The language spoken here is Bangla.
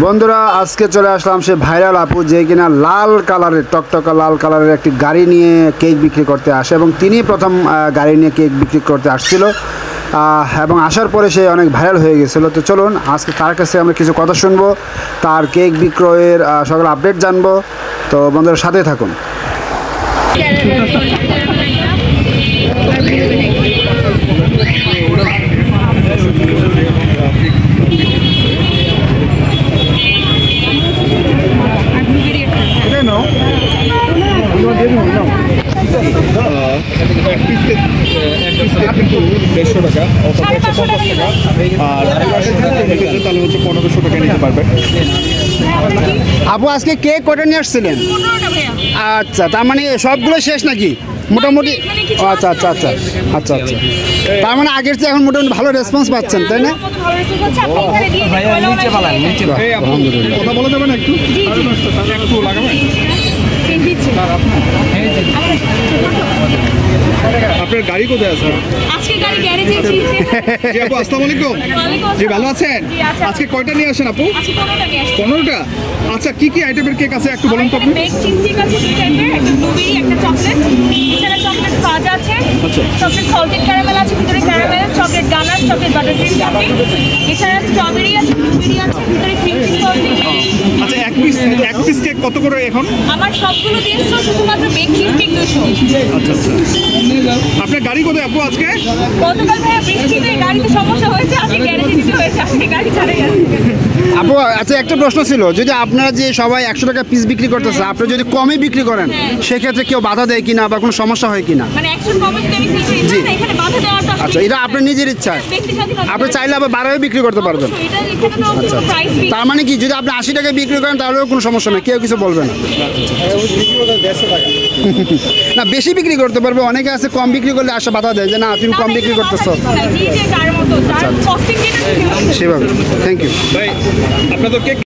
বন্ধুরা আজকে চলে আসলাম সে ভাইরাল আপু যে কিনা লাল কালারের টকটকা লাল কালারের একটি গাড়ি নিয়ে কেক বিক্রি করতে আসে এবং তিনি প্রথম গাড়ি নিয়ে কেক বিক্রি করতে আসছিল এবং আসার পরে সে অনেক ভাইরাল হয়ে গেছিলো। তো চলুন আজকে তার কাছে আমরা কিছু কথা শুনবো, তার কেক বিক্রয়ের সকল আপডেট জানবো। তো বন্ধুরা সাথে থাকুন। আপু আজকে কেক কটা নিয়ে আসছিলেন? আচ্ছা, তার মানে সবগুলো শেষ নাকি মোটামুটি? আচ্ছা আচ্ছা আচ্ছা আচ্ছা আচ্ছা, তার মানে আগের চেয়ে এখন মোটামুটি ভালো রেসপন্স পাচ্ছেন, তাই না? কথা বলা যাবে না একটু? আপনার গাড়ি কোথায় আছে? আজকে গাড়ি গ্যারেজে ছিল। জি আপু আসসালামু আলাইকুম। জি ভালো আছেন? আজকে কয়টা নিয়ে আসেন আপু? আজকে 15টা নিয়ে আসছি। 15টা? আচ্ছা কি কি আইটেমের কেক আছে একটু বলুন তো আপনি। বেক চিজ কেক আছে দুই টাইপের, একটা ব্লুবেরি একটা চকলেট, এছাড়া চকলেট ফাজ আছে, চকলেট সল্টেড ক্যারামেল আছে, ভিতরে caramel, chocolate ganache, chocolate butter cream chocolate, এছাড়া স্ট্রবেরি আছে, ব্লুবেরি আছে, ভিতরে ক্রিম চিজ সল্টেড। আচ্ছা এক পিস কেক কত করে এখন? আমার সবগুলো 300, শুধুমাত্র বেক চিজ কেক 200। আচ্ছা আচ্ছা, আপনার গাড়ি কোথায় আপু আজকে? গতকাল ভাইয়া বৃষ্টিতে গাড়িতে সমস্যা হয়েছে, আজকে গ্যারেজে দিতে হয়েছে, আজকে গাড়ি ছাড়ে গেছে। আপু আচ্ছা একটা প্রশ্ন ছিল, যদি আপনারা যে সবাই 100 টাকা পিস বিক্রি করতেছে, আপনি যদি কমে বিক্রি করেন সেক্ষেত্রে কেউ বাধা দেয় কিনা বা কোনো সমস্যা হয় কিনা? মানে 100 কমে যদি আমি দিতে চাই না, এখানে বাধা দেওয়াটা আচ্ছা এটা আপনার নিজের ইচ্ছা, আপনি চাইলে আবার 12 বিক্রি করতে পারবেন। আচ্ছা তার মানে কি যদি আপনি 80 টাকায় বিক্রি করেন তাহলেও কোনো সমস্যা নেই, কেউ কিছু বলবে না? না বেশি বিক্রি করতে পারবে, অনেকে আছে কম বিক্রি করলে আসা বাধা দেয় যে না তুমি কম বিক্রি করতেছো সেভাবে। থ্যাংক ইউ ভাই। আপনার তো কেক